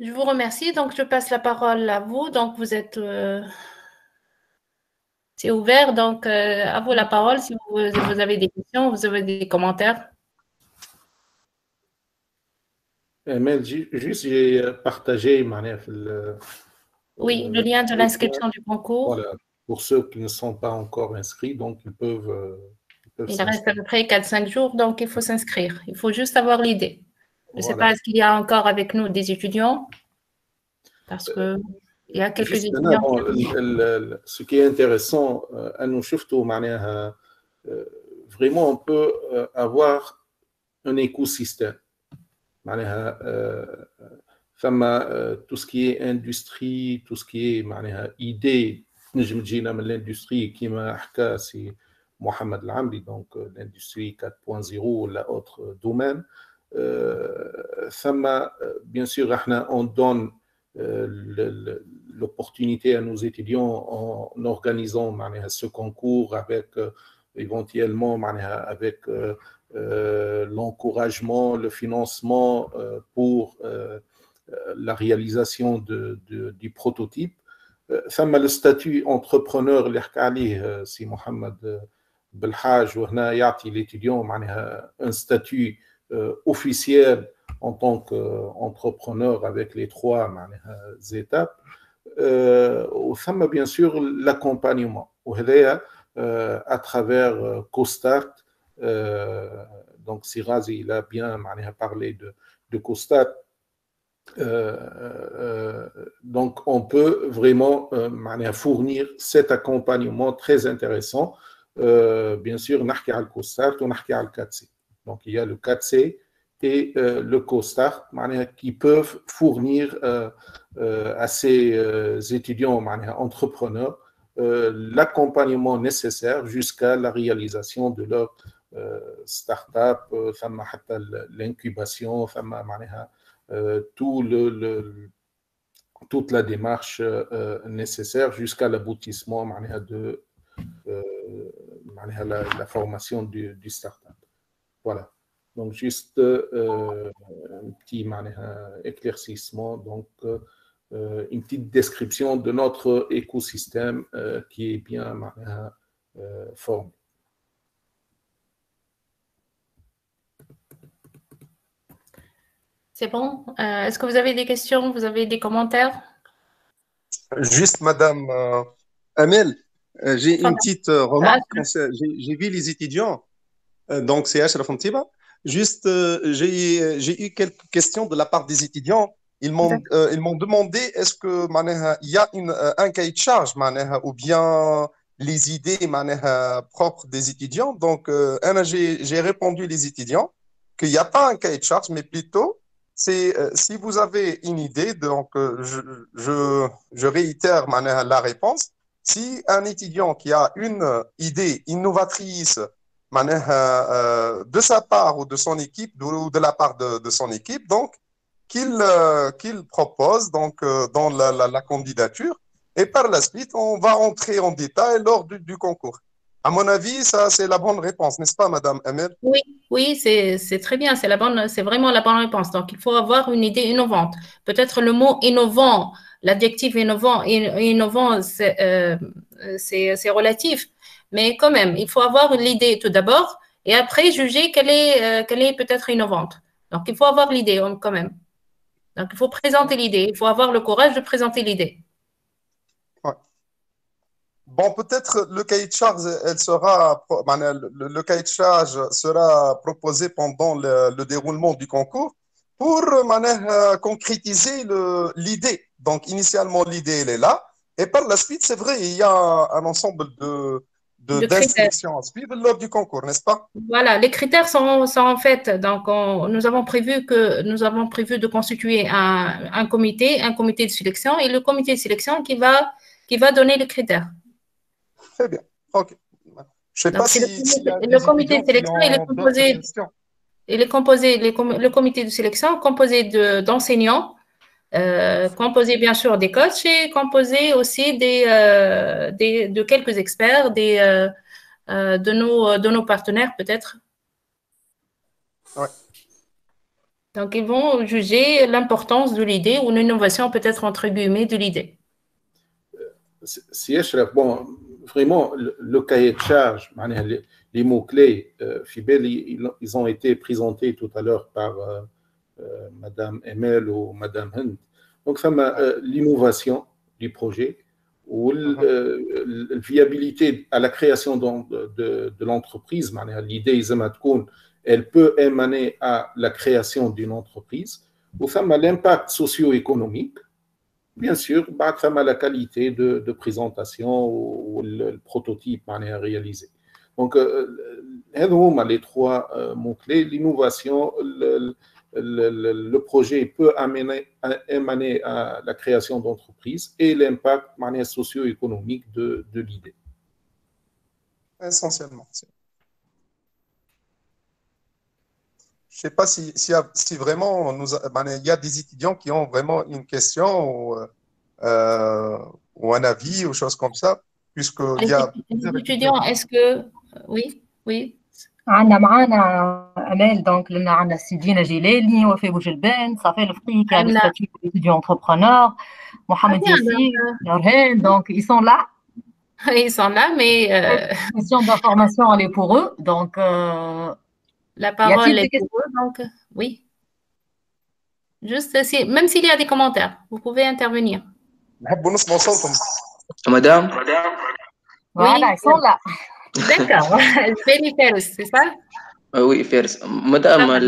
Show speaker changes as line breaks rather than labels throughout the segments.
Je vous remercie. Donc, je passe la parole à vous. Donc, vous êtes, c'est ouvert. Donc, à vous la parole si vous avez des questions, vous avez des commentaires.
Mais juste, j'ai partagé معناها
Oui, le lien de l'inscription du concours.
voilà, pour ceux qui ne sont pas encore inscrits, donc ils peuvent
Il reste à
s'inscrire.
peu près 4-5 jours, donc il faut s'inscrire. Il faut juste avoir l'idée. Je ne sais pas,
Voilà.
est-ce qu'il y a encore avec nous des étudiants? Parce qu'il y a quelques
Juste maintenant,
étudiants
bon,
qui arrivent.
ce qui est intéressant, à nous شفتوا معناها vraiment on peut avoir un écosystème. معناها ثم tout ce qui est industrie, tout ce qui est معناها idée نجم تجينا من l'industrie كما حكى سي محمد العمري donc l'industrie 4.0 ولا autre domaine. ثم bien sûr احنا on donne l'opportunité à nos étudiants en organisant معناها ce concours avec éventuellement معناها avec l'encouragement, le financement pour la réalisation du prototype. ثم le statut entrepreneur اللي حكى عليه سي محمد بالحاج وهنا يعطي l'étudiant معناها un statut officiel en tant qu'entrepreneur avec les trois معناها étapes. وثم bien sûr l'accompagnement وهذايا à travers CoStart. Donc Sirazi il a bien parlé de CoStart. Donc on peut vraiment fournir cet accompagnement très intéressant. Bien sûr نحكي على CoStart ونحكي على le 4C. Donc il y a le 4C et le CoStart qui peuvent fournir à ces étudiants entrepreneurs l'accompagnement nécessaire jusqu'à la réalisation de leur start-up, l'incubation, toute la démarche nécessaire jusqu'à l'aboutissement de la formation du start-up. Voilà. Donc, juste un petit éclaircissement. Donc, une petite description de notre écosystème qui est bien formé.
C'est bon? Est-ce que vous avez des questions? Vous avez des commentaires?
Juste, Madame Amel, j'ai une petite
Ah,
remarque. J'ai vu les étudiants, donc c'est Ashraf Mtiba. Juste, j'ai eu quelques questions de la part des étudiants.
d'accord.
Ils m'ont demandé est-ce que il y a un cahier de charge ou bien les idées propres des étudiants. Donc, j'ai répondu les étudiants qu'il n'y a pas un cahier de charge, mais plutôt c'est si vous avez une idée, donc je réitère la réponse. Si un étudiant qui a une idée innovatrice de sa part ou de son équipe, ou de la part de son équipe, donc qu'il propose donc, dans la candidature. Et par la suite, on va entrer en détail lors du concours. À mon avis, ça, c'est la bonne réponse, n'est-ce pas, Madame Amel?
Oui, oui, c'est très bien, c'est vraiment la bonne réponse. Donc, il faut avoir une idée innovante. Peut-être le mot innovant, l'adjectif innovant, c'est relatif, mais quand même, il faut avoir l'idée tout d'abord et après juger qu'elle est peut-être innovante. Donc, il faut avoir l'idée quand même. Donc, il faut présenter l'idée, il faut avoir le courage de présenter l'idée.
Ouais. Bon, peut-être le cahier de charge, le cahier de charge sera proposé pendant le déroulement du concours pour concrétiser l'idée. Donc, initialement, l'idée, elle est là. Et par la suite, c'est vrai, il y a un ensemble
De critères.
d'instructions à suivre lors du concours, n'est-ce pas?
Voilà, les critères sont en fait, donc nous avons prévu de constituer un comité de sélection et le comité de sélection qui va donner les critères.
Très bien. OK. Je ne sais
Donc
pas
c'est
s'il y a
le
des
comité
étudiants
de
qui
sélection,
ont d'autres questions.
le comité de sélection composé d'enseignants, composé bien sûr des coachs et composé aussi de quelques experts, de nos partenaires peut-être.
Ouais.
Donc, ils vont juger l'importance de l'idée ou l'innovation peut-être entre guillemets de l'idée.
Si bon, vraiment, le cahier de charge, les mots-clés, ils ont été présentés tout à l'heure par Madame Emel ou Madame Hind. Donc, ça m'a l'innovation du projet ou la viabilité à la création de l'entreprise. L'idée, elle peut émaner à la création d'une entreprise. Ou ça m'a l'impact socio-économique. Bien sûr, ça m'a la qualité de présentation ou le prototype réalisé. Donc, les trois mots-clés, l'innovation, le projet peut émaner à la création d'entreprises et l'impact socio-économique de l'idée.
Essentiellement. Je ne sais pas si vraiment il y a des étudiants qui ont vraiment une question ou un avis ou choses comme ça, puisqu'il y a
les étudiants, est-ce que... Oui, oui.
عندنا معانا امال دونك لنا عندنا سي دينا جلالي وفاء بوجلبان صفاء الفقي qui a le statut d'étudiant entrepreneur Mohamed Yassir Nurhan donc ils sont là
mais
question d'information elle est pour eux donc
la parole est pour eux donc oui juste même s'il y a des commentaires vous pouvez intervenir
madame
voilà ils sont là.
D'accord, Béni Faris, c'est ça?
Oui, Faris. Madame,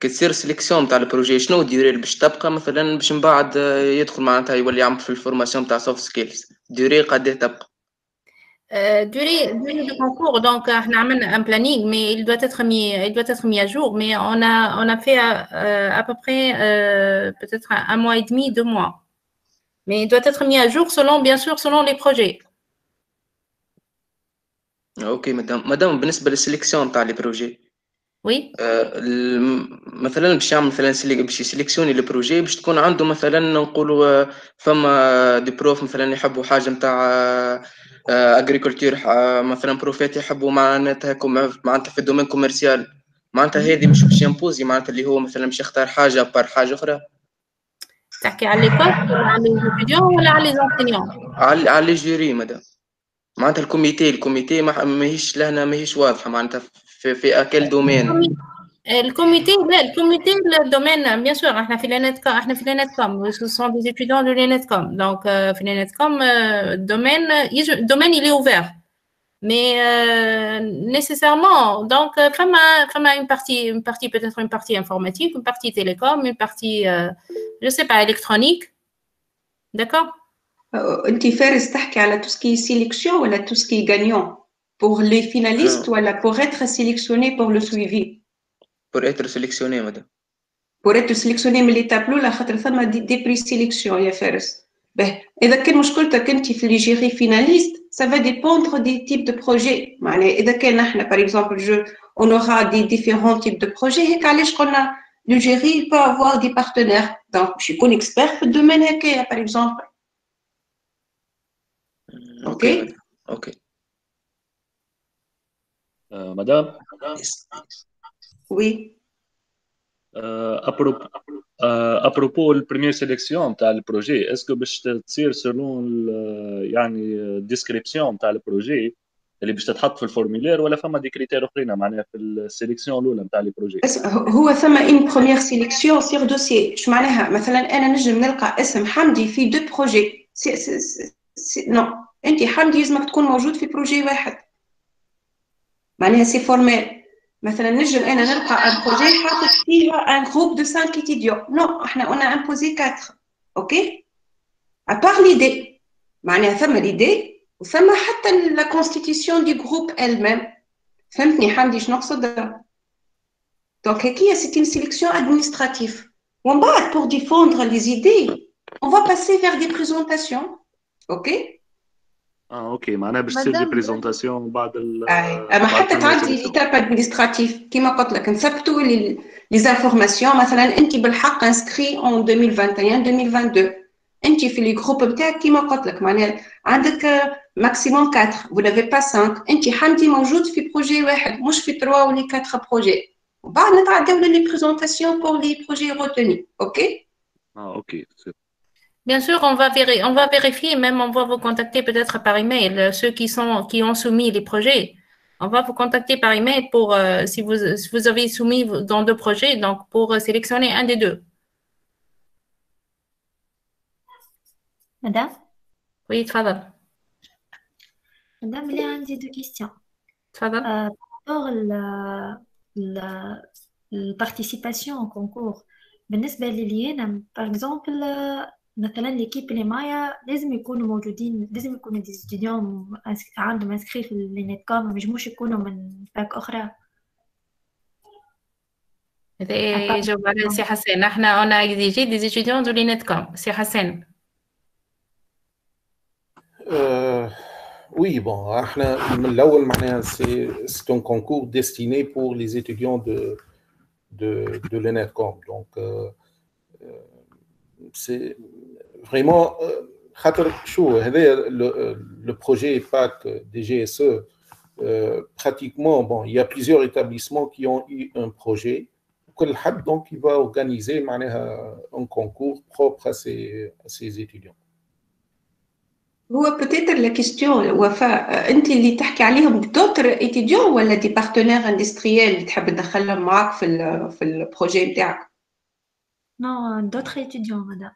كتصير سيليكسيون تاع البروجي شنو الديوري اللي باش تبقى مثلا باش من بعد يدخل معناتها يولي يعمل في الفورماسيون تاع سوفت سكيلز ديوري قد ايه تبقى؟
Durée de concours, donc on a un planning, mais il doit être mis à jour. Mais on a fait à peu près peut-être un mois et demi, 2 mois. Mais il doit être mis à jour bien sûr selon les projets.
اوكي مدام بالنسبه للسيليكسيون تاع لي بروجي
وي
مثلا باش يعمل مثلا باش يسيليكسيوني لي بروجي باش تكون عنده مثلا نقولوا فما دي بروف مثلا يحبوا حاجه نتاع اغريكولتور مثلا بروفات يحبوا معناتها في الدومين كوميرسيال معناتها هذه مش باش يمبوزي معناتها اللي هو مثلا باش يختار حاجه بار حاجه اخرى
تحكي على ليكول ولا على لي ستوديون ولا على لي زونسينيون
على لي جوري مدام معناتها الكوميتي ماهيش لهنا ماهيش واضحه معناتها في اكل دومين
الكوميتي le domaine bien sûr احنا في l'ENETCOM ce sont des étudiants de l'ENETCOM donc في l'ENETCOM domaine il est ouvert mais nécessairement donc فما une partie peut-être une partie informatique une partie télécom une partie je sais pas électronique d'accord.
انت فارس تحكي على tout ce qui est sélection ولا tout ce qui est gagnant pour les finalistes ولا pour être sélectionné pour le suivi
pour être sélectionné madame
pour être sélectionné من les tableaux لا خاطر ثما دي بري سيليكسيون يا فارس به اذا كان مشكلتك انت في لي جيري فيناليست ça va dépendre des types de projets معناها اذا كان احنا par exemple on aura des différents types de projets هيك علاش قلنا le jury peut avoir des partenaires donc باش يكون expert في الدومين هكايا par exemple.
Ok.
Madame.
Oui.
À propos de la première sélection du projet, est-ce que باش تصير selon يعني description تاع البروجي اللي باش تتحط في الفورمولير ولا فما دي كريتير اخرين معناها في السيليكسيون الاولى نتاع البروجي؟
هو ثم une première sélection sur dossier. اش معناها مثلا انا نجم نلقى اسم حمدي في 2 بروجي نو انت حمدي لازمك تكون موجود في بروجي واحد معناها سي فورمال مثلا نجم انا نلقى ان بروجي حاطط فيها ان جروب دو 5 étudiants نو احنا قلنا امبوزي 4 اوكي ابار ليدي معناها ثم ليدي وثم حتى لا كونستيتيسيون دي جروب elle-même فهمتني حمدي شنو نقصد دونك هكيا سي une sélection administrative ومن بعد pour défendre les idées on va passer vers des présentations اوكي
اوكي معناها باش تصير دي بريزونطاسيون بعد
اما حتى تعدي ليتاب ادمنستراتيف كيما قلت لك نثبتوا لي زانفورماسيون مثلا انت بالحق انسكري اون 2021 2022 انت في لي جروب نتاعك كيما قلت لك معناها عندك ماكسيموم 4 vous n'avez pas 5 انت حمدي موجود في بروجي واحد مش في 3 ولا 4 بروجي وبعد نتعداو لي بريزونطاسيون بور لي بروجي روتوني. اوكي
اوكي.
Bien sûr, on va vérifier, même on va vous contacter peut-être par email, ceux qui ont soumis les projets. On va vous contacter par email pour, si vous avez soumis dans 2 projets, donc pour sélectionner un des 2.
Madame,
Oui, تفضل.
Madame, il y a deux questions.
تفضل.
Par rapport à la participation au concours, بالنسبة لي أنا par exemple مثلا l'équipe اللي معايا لازم يكونوا موجودين، لازم يكونوا des étudiants عندهم انسكري في النتكوم، ما يجموش يكونوا من باك أخرى.
هذا جاوب على سي حسن. احنا on a exigé des étudiants de l'INETCOM. سي حسن.
Oui, bon, احنا من الأول معناها c'est un concours destiné pour les étudiants de l'ENETCOM. Donc, c'est vraiment خاطر شو هذا le projet PAC des GSE. Pratiquement, bon, il y a plusieurs établissements qui ont eu un projet. كل حد donc il va organiser معناها un concours propre à ses étudiants.
هو peut-être la question وفاء، انت اللي تحكي عليهم دوتر ايتيديون ولا دي بارتنير اندستريال اللي تحب تدخلهم معاك في البروجي نتاعك؟
Non, d'autres étudiants, madame.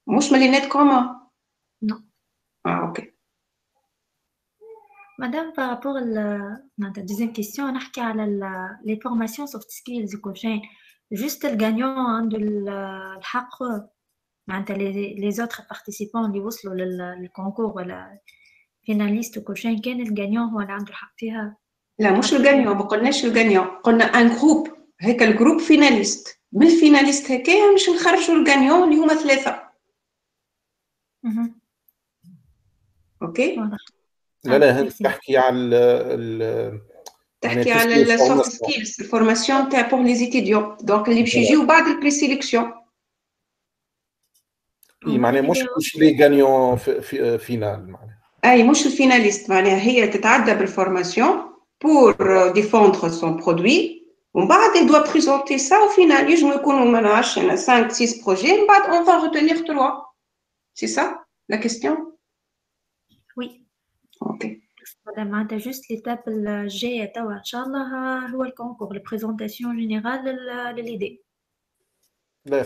مش من لينات كوما؟
Non.
اوكي.
Madame, par rapport à la deuxième question, on a parlé de les formations soft skills وكل شيء. Juste le gagnant عنده الحق معناتها les autres participants اللي وصلوا للكونكور ولا فيناليست وكل شيء، كان الجانيون هو اللي عنده الحق فيها؟
لا مش الجانيون، ما قلناش الجانيون، قلنا ان جروب هيك الجروب فيناليست، من الفيناليست هكايا مش نخرجوا الجانيون اللي هما 3. اوكي.
لا تحكي على
تحكي على السوفت سكيلز، الفورماسيون تاع بور لي زيتيديون، دونك اللي باش يجيو بعد البري سيليكسيون.
اي معناها مش لي غانيون في فينال معناها.
اي مش الفيناليست، معناها هي تتعدى بالفورماسيون بور ديفوندر سون برودوي، ومن بعد il doit présenter ça au final. يجمو يكونوا من 10 5 6 بروجي، من بعد on va retenir 3. C'est ça la question?
Oui.
Ok.
معناتها جوست ليتاب الجاية توا إن شاء الله هو الكونكور، البريزونتاسيون جينيرال للإيدي.
لا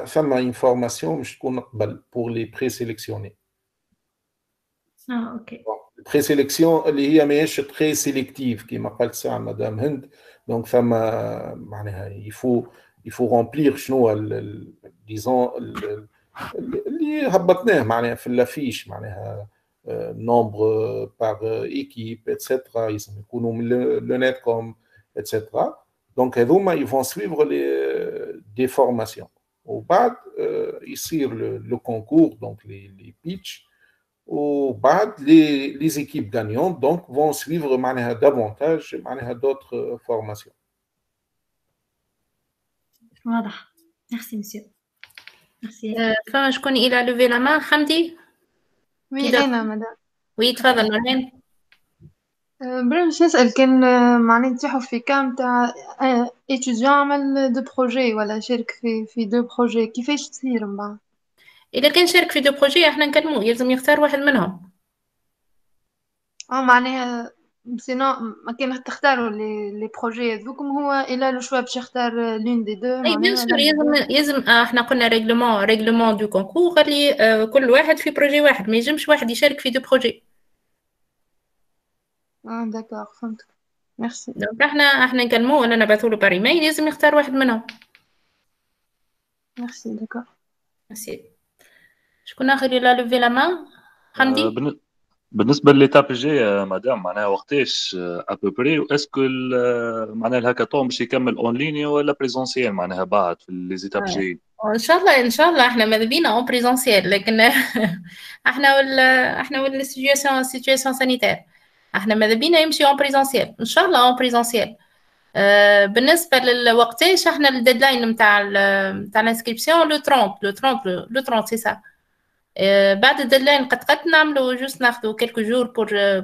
ثم انفورماسيون مش تكون قبل بور لي بري سيليكسيوني.
اوكي.
بري سيليكسيون اللي هي ماهيش تري سيليكتيف كيما قالت ساعه مدام هند. دونك ثم معناها يفو رومبلير شنو ديزون اللي هبطناه معناها في اللافيش، معناها nombre par équipe, etc. Ils ont le netcom, etc. Donc, ils vont suivre des formations. Au bas, ici, le concours, donc les pitchs. Au bas, les équipes gagnantes donc, vont suivre davantage d'autres formations.
Voilà. Merci, monsieur. Merci.
Je connais, il a levé la main, Hamdi.
Oui, أنا مدام.
وي تفضل نورهان.
باش نسأل كان معناها نتيحوا في كام تاع étudiant عمل 2 بروجي ولا شارك في 2 بروجي، كيفاش تصير من بعد؟
إذا كان شارك في 2 بروجي احنا نكلموه، يلزم يختار واحد منهم.
معناها سينو ما كان تختاروا لي بروجي هذوكم، هو إلا لو شوا باش يختار لون دي 2
اي بيان سور يلزم احنا قلنا ريغلومون دو كونكور اللي كل واحد في بروجي واحد، ما ينجمش واحد يشارك في 2 بروجي.
داكوغ فهمتك. ميرسي.
دونك احنا نكلموه ولا نبعثوا له بار ايميل، لازم يختار واحد منهم.
ميرسي داكوغ.
ميرسي. شكون اخر اللي لوفي لا مان؟ حمدي.
بالنسبه لليتاب الجايه مدام معناها وقتاش ابوبري، واسكو معناها الهاكاطون باش يكمل اون ليني ولا بريزونسيال معناها بعد في لي زيتاب الجايين؟
ان شاء الله احنا ماذا بينا اون بريزونسيال، لكن احنا والسيتوياسيون سانيتير احنا ماذا بينا يمشي اون بريزونسيال ان شاء الله اون بريزونسيال. بالنسبه للوقتاش احنا الديدلاين نتاع الانسكريبسيون لو 30 سي سا. بعد الديدلاين قد نعملوا جوست ناخذوا كيلكو جور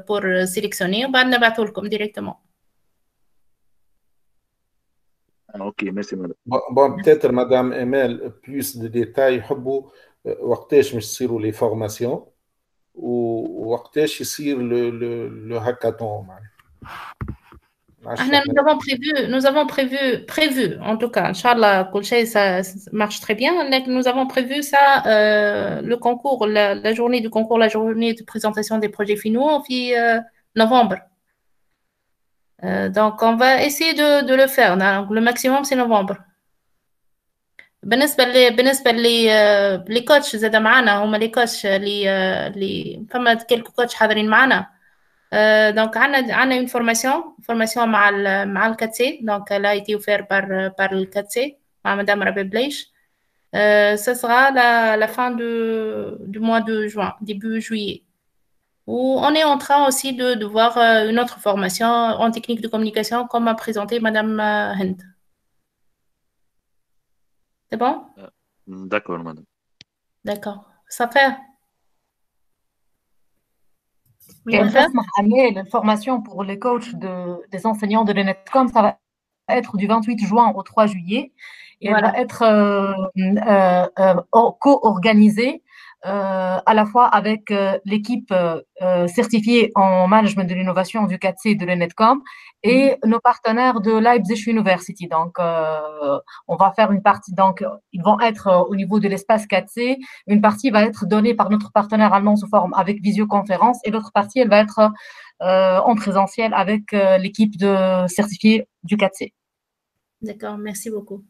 بور سيليكسيوني وبعد نبعثوا لكم ديريكتومون.
اوكي ميرسي مدام.
Bon, peut-être Madame Emel, plus de détails, يحبوا وقتاش مش تصيروا les formations ووقتاش يصير le hackathon معناها.
Nous avons prévu, en tout cas, Inch'Allah, ça marche très bien. Nous avons prévu ça, le concours, la journée du concours, la journée de présentation des projets finaux, en novembre. Donc, on va essayer de le faire. Donc, le maximum, c'est novembre. بالنسبة لي كوتش زاد معنا هما لي كوتش اللي فما quelques كوتش حاضرين معنا. Donc, on a une formation مع le 4C. Donc, elle a été offerte par le 4C, par Madame Rabeb Bleish. Ce sera la fin du mois de juin, début juillet. Où on est en train aussi de voir une autre formation en technique de communication, comme a présenté Madame Hind. C'est bon?
D'accord, madame.
D'accord. Ça fait?
Oui, la formation pour les coachs des enseignants de l'ENETCOM, ça va être du 28 juin au 3 juillet. Et voilà. Elle va être co-organisée à la fois avec l'équipe certifiée en management de l'innovation du 4C de l'ENETCOM et nos partenaires de Leipzig University. Donc, on va faire une partie, donc ils vont être au niveau de l'espace 4C. Une partie va être donnée par notre partenaire allemand sous forme avec visioconférence et l'autre partie, elle va être en présentiel avec l'équipe de certifiés du 4C.
D'accord, merci beaucoup.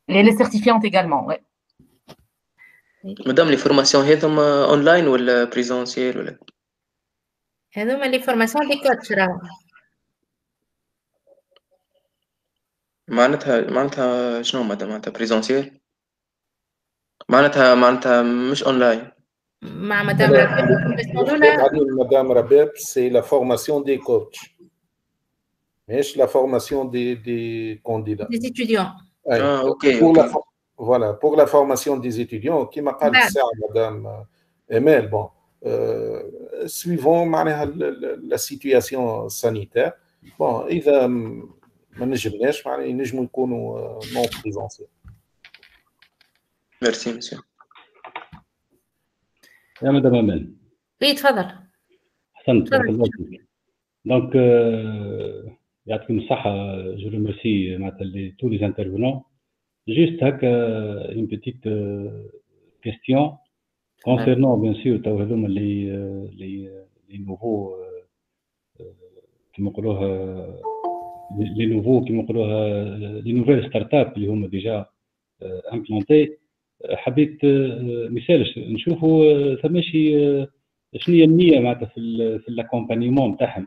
Et les certifiantes également, oui.
Madame, les formations هذوما اونلاين ولا بريزونسيال ولا؟
هذوما لي فورماسيون دي كوتش راهو.
معناتها شنو معناتها بريزونسيال؟ معناتها مش اونلاين.
مع مدام
Rabeb, c'est la formation des coachs. مش la formation des candidats.
Des étudiants.
Ok.
Voilà, pour la formation des étudiants, qui m'a parlé ça, Madame Emel, bon, suivant la situation sanitaire, bon, إذا ما نجمناش معناها ينجموا يكونوا non présentiels.
Merci, monsieur.
يا مدام أمل.
Oui, تفضل.
أحسنت. Donc, يعطيكم الصحة. Je remercie tous les intervenants. Juste une petite question concernant bien sûr les nouveaux les nouvelles startups اللي هما déjà implantés. حبيت مثال نشوفوا ثماشي شنو هي النية معناتها في الاكومبانيمون تاعهم،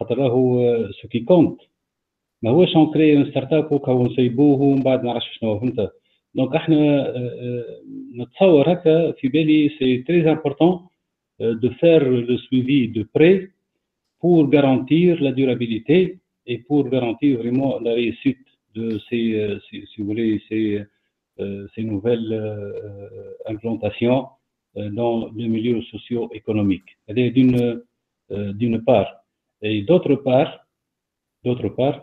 خاطر راهو سو كي كونت ما هوش نكري اون ستارت اب وكا ونسيبوه ومن بعد ما نعرفش شنو فهمت. دونك احنا نتصور هكا في بالي سي تري امبورطون دو فير لو سويفي دو بري pour garantir la durabilité et pour garantir vraiment la réussite de si vous voulez ces nouvelles implantations dans le milieu socio-économique. D'une part. Et d'autre part,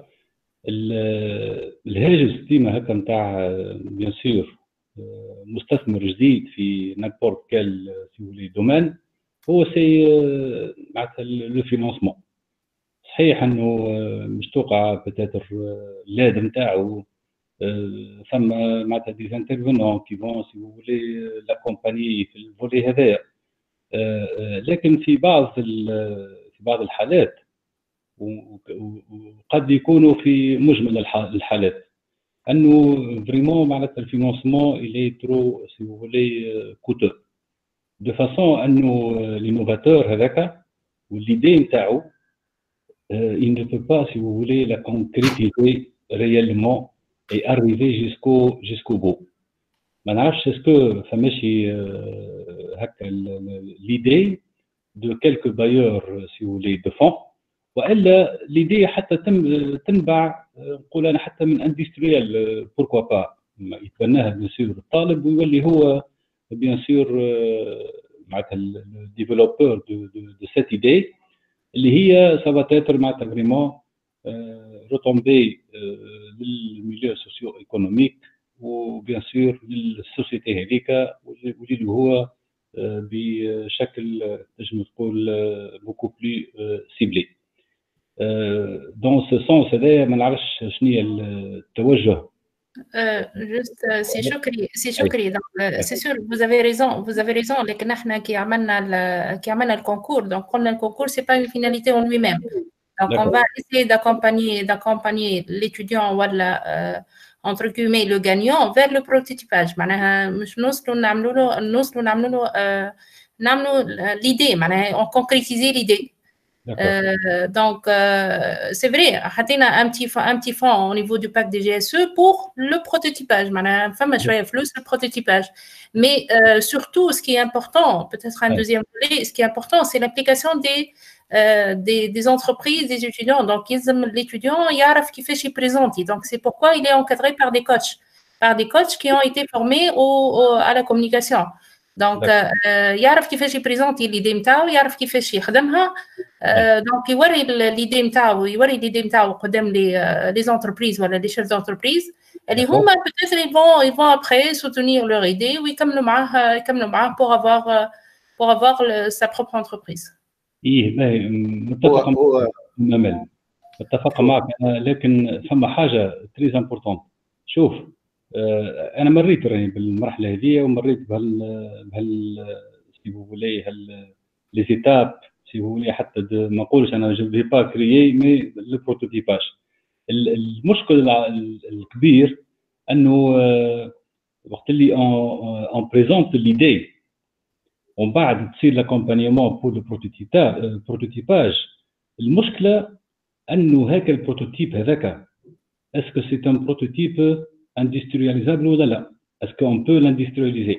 الهاجس ديما هكا نتاع بيان سور مستثمر جديد في n'importe quel si vous voulez domaine هو سي معناتها لو فينانسمون. صحيح انه مش توقع بتاتر اللاد نتاعو ثم معناتها دي انترفينون كي فون سي vous voulez لاكومباني في الفولي هذايا، لكن في بعض الحالات وقد يكونوا في مجمل الحالات انه فريمون معناتها الفينانسمون الي ترو سي vous voulez كوتو دو فاسون انه لينوفاتور هذاك والليدي نتاعو il ne peut pas si vous voulez la concrétiser réellement et arriver jusqu'au bout. ما نعرفش اسكو فماشي هكا l'idée de quelques bailleurs si vous voulez de fonds والا ليدي حتى تنبع نقول انا حتى من اندستريال بوركوا با يتبناها بيان سور الطالب ويولي هو بيان سور معناتها الديفلوبور دو سيت ايدي اللي هي سافا تاتر معناتها فريمون رetombées للميليو سوسيو ايكونوميك وبيان سور للسوسيتي هذيك واللي هو بشكل تنجم تقول بوكو بلو سيبلي. دون سو سونس هذايا ما نعرفش شنو هي التوجه.
Juste, c'est Choukri. Donc, c'est sûr, vous avez raison. لكن احنا كي عملنا الكونكور, donc prendre le concours, c'est pas une finalité en lui-même. Donc, on va essayer d'accompagner l'étudiant ou entre guillemets le gagnant vers le prototypage. معناها مش نوصلوا نعملوا l'idée, معناها on concrétiser l'idée. Donc, c'est vrai, on a un petit fonds au niveau du pacte des GSE pour le prototypage. Le prototypage. Mais surtout, ce qui est important, peut-être un deuxième volet, ce qui est important, c'est l'application des entreprises, des étudiants. Donc, l'étudiant, il y a qui fait chez Présenti. Donc, c'est pourquoi il est encadré par des coachs qui ont été formés à la communication. Donc, يعرف كيفاش يبريزونتي ليدي نتاعو, يعرف كيفاش يخدمها. دونك يوري ليدي نتاعو قدام لي زونتربريز ولا لي شيف دونتربريز اللي هما peut-être ils vont après soutenir leur idée ويكملوا معاه pour avoir sa propre entreprise.
متفق معك أنا, لكن فما حاجه تري امبورطون. شوف انا مريت بالمرحله هذه ومريت سي فولي لي زيتاب سي فولي حتى ما نقولش انا جو في با كريي مي لو بروتوتيباج. المشكل الكبير انه وقت اللي اون بريزونت ليدي ومن بعد تصير لاكومبانيمون بور لو بروتوتيباج, المشكله انه هاك البروتوتيب هذاك اسكو سي ان بروتوتيب industrialisable ولا لا, est-ce qu'on peut l'industrialiser.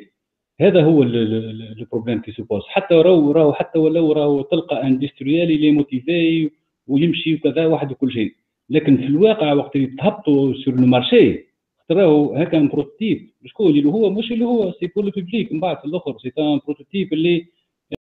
هذا هو le problème qui se pose. حتى راهو حتى ولو راهو تلقى اندستريال اللي موتيفي ويمشي وكذا واحد وكل شيء, لكن في الواقع وقت اللي تهبطوا سور لو مارشي راهو هكا بروتوتيب شكون اللي هو مش اللي هو سي بور لو بوبليك. من بعد في الاخر سي ان بروتوتيب اللي